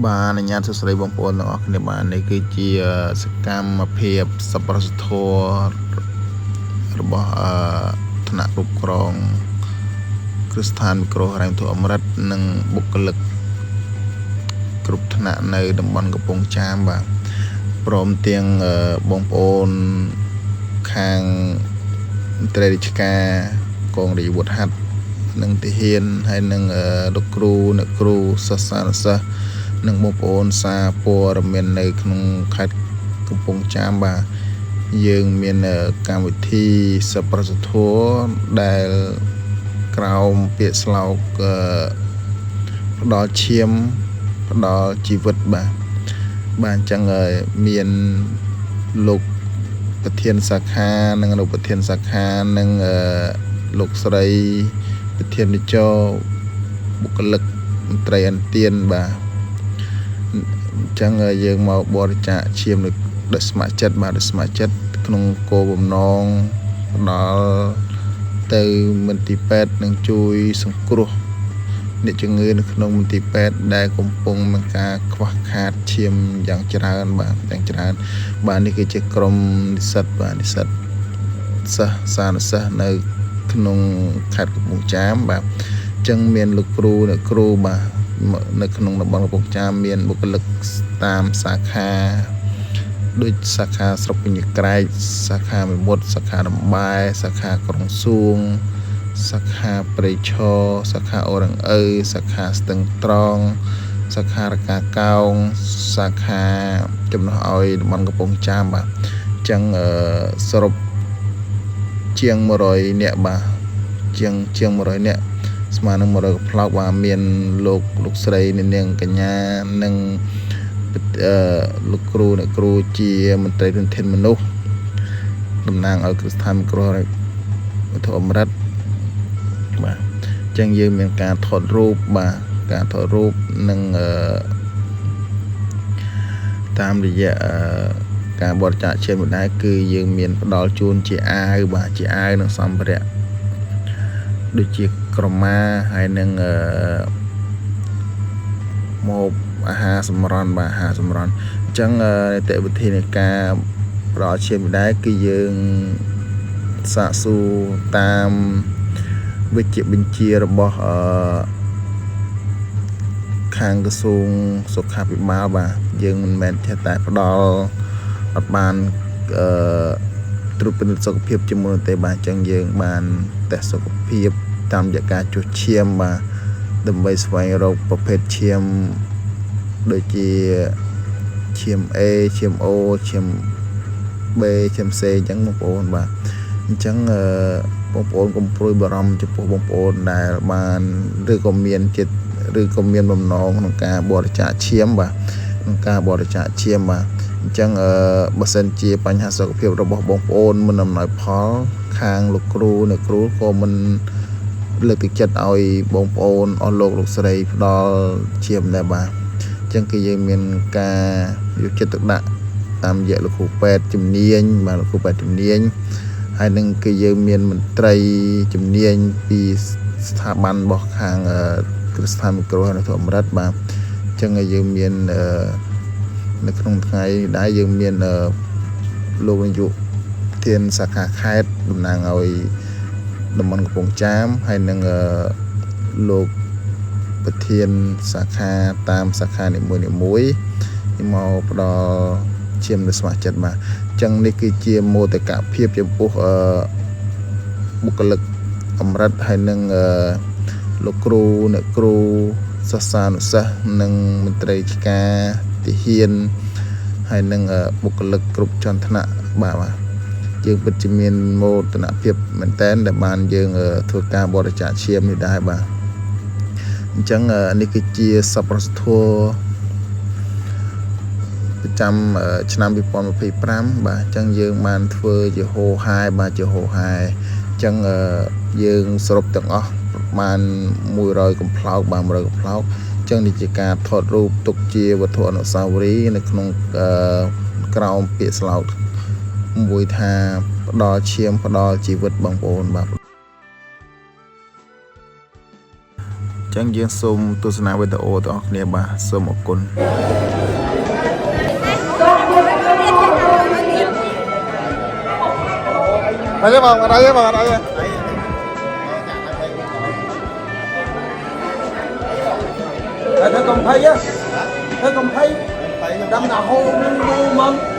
បានអញ្ញាតសួស្តីបងប្អូនទាំងអស់គ្នាបាននេះគឺជាសកម្មភាពសប្បុរសធម៌របស់ថ្នាក់គ្រប់គ្រងគ្រឹះស្ថានមីក្រូហិរញ្ញវត្ថុអមរិតនិងបុគ្គលិកគ្រប់ថ្នាក់នៅតំបន់កំពង់ចាមបាទព្រមទាំងបងប្អូនខាងមន្ត្រីរាជការកងរាជអាវុធហត្ថនិងទាហានហើយនិងលោកគ្រូអ្នកគ្រូសិស្សានុសិស្សនិងបងប្អូនសារព័ត៌មាននៅក្នុងខេត្តកំពង់ចាមបាទយើងមានកម្មវិធីសប្បុរសធម៌ដែលក្រោមពាក្យស្លោកផ្ដល់ឈាមផ្ដល់ជីវិតបាទអញ្ចឹងមានលោកប្រធានសាខានិងលោកប្រធានសាខានិងលោកស្រីប្រធាននិចបុគ្គលិកមន្ត្រីអន្តៀនបាទអញ្ចឹងយើងមកបរិច្ចាគឈាមដោយស្ម័គ្រចិត្តបាទដោយស្ម័គ្រចិត្តក្នុងគោលបំណងផ្ដល់ទៅមន្ទីរពេទ្យនិងជួយសង្គ្រោះអ្នកជំងឺនៅក្នុងមន្ទីរពេទ្យដែលកំពុងមានការខ្វះខាតឈាមយ៉ាងច្រើនបាទបាទនេះគឺជាក្រុមនិស្សិតបាទនិស្សិតសិស្សសានុសិស្សនៅក្នុងខេត្តកំពង់ចាមបាទអញ្ចឹងមានលោកគ្រូអ្នកគ្រូបាទនៅក្នុងតំបន់កំពង់ចាមមានបុគ្គលិកតាមសាខាដូចសាខាស្រុកពញាក្រែកសាខាមេមត់សាខាដំបែសាខាក្រុងសួងសាខាព្រៃឈរសាខាអូររងឪសាខាស្ទឹងត្រង់សាខារកាកោងសាខាចំណោះឲ្យតំបន់កំពង់ចាមបាទអញ្ចឹងសរុបជាង100នាក់បាទជាង100នាក់ស្មើនឹង100កផ្លោកបាទមានលោកស្រីនាងកញ្ញានិងលោកគ្រូអ្នកគ្រូជាមន្ត្រីធនធានមនុស្សតំណាងឲ្យគ្រឹះស្ថានមីក្រូហិរញ្ញវត្ថុអមរិតបាទអញ្ចឹងយើងមានការថតរូបបាទការថតរូបនិងតាមរយៈការបរិច្ចាគឈាមដែរគឺយើងមានផ្ដល់ជូនជាអាវបាទជាអាវនិងសម្ភារៈដូចជាក្រមាហើយនិងម៉ូបអាហារសម្រន់បាទអាហារសម្រន់អញ្ចឹងនីតិវិធីនៃការផ្ដល់ឈាមដែរគឺយើងសាកសួរតាមវិជ្ជាបញ្ជារបស់ខាងក្រសួងសុខាភិបាលបាទយើងមិនមែនចេះតែផ្ដល់អត់បានត្រួតពិនិត្យសុខភាពជាមួយទេបាទអញ្ចឹងយើងបានតេស្តសុខភាពតាមរយៈការចុះឈាមបាទដើម្បីស្វែងរកប្រភេទឈាមដូចជាឈាម A ឈាម O ឈាម B ឈាម C អញ្ចឹងបងប្អូនបាទអញ្ចឹងបងប្អូនកុំព្រួយបារម្ភចំពោះបងប្អូនដែលបានឬក៏មានចិត្តឬក៏មានបំណងក្នុងការបរិច្ចាគឈាមបាទក្នុងការបរិច្ចាគឈាមបាទអញ្ចឹងបើសិនជាបញ្ហាសុខភាពរបស់បងប្អូនមិនអំណោយផលខាងលោកគ្រូអ្នកគ្រូក៏មិនលើកទឹកចិត្តឲ្យបងប្អូនអស់លោកស្រីផ្ដល់ឈាមដែរបាទអញ្ចឹងគឺយើងមានការយកចិត្តទុកដាក់តាមរយៈលោកគ្រូពេទ្យជំនាញបាទលោកគ្រូពេទ្យជំនាញហើយនឹងគឺយើងមានមន្ត្រីជំនាញពីស្ថាប័នរបស់ខាងគ្រឹះស្ថានមីក្រូហិរញ្ញវត្ថុអមរិតបាទអញ្ចឹងយើងមាននៅក្នុងថ្ងៃដែរយើងមានលោកនាយកប្រធានសាខាខេត្តតំណាងឲ្យតំបន់កំពង់ចាមហើយនឹងលោកប្រធានសាខាតាមសាខានីមួយមកផ្ដល់ឈាមដោយស្ម័គ្រចិត្តបាទអញ្ចឹងនេះគឺជាមោទកភាពចំពោះបុគ្គលិកអមរិតហើយនឹងលោកគ្រូអ្នកគ្រូសិស្សានុសិស្សនិងមន្ត្រីរាជការទាហានហើយនឹងបុគ្គលិកគ្រប់ជាន់ថ្នាក់បាទយើងពិតជាមានមោទនភាពមែនទែនដែលបានយើងធ្វើការបរិច្ចាគឈាមនេះដែរបាទអញ្ចឹងនេះគឺជាសប្បុរសធម៌ប្រចាំឆ្នាំ2025បាទអញ្ចឹងយើងបានធ្វើជាហូរហែបាទជាហូរហែអញ្ចឹងយើងសរុបទាំងអស់ប្រមាណ100កំប្លោកបាទ100កំប្លោកអញ្ចឹងនេះជាការថតរូបទុកជាវត្ថុអនុស្សាវរីយ៍នៅក្នុងក្រោមពាក្យស្លោកមួយថាផ្ដល់ឈាមផ្ដល់ជីវិតបងប្អូនបាទអញ្ ចឹងយើងសូមទស្សនាវីដេអូទាំងអស់គ្នាបាទសូមអរគុណអីបងអត់អីបងអត់អីThôi cầm phay á, thôi cầm phay, đâm nào hô mông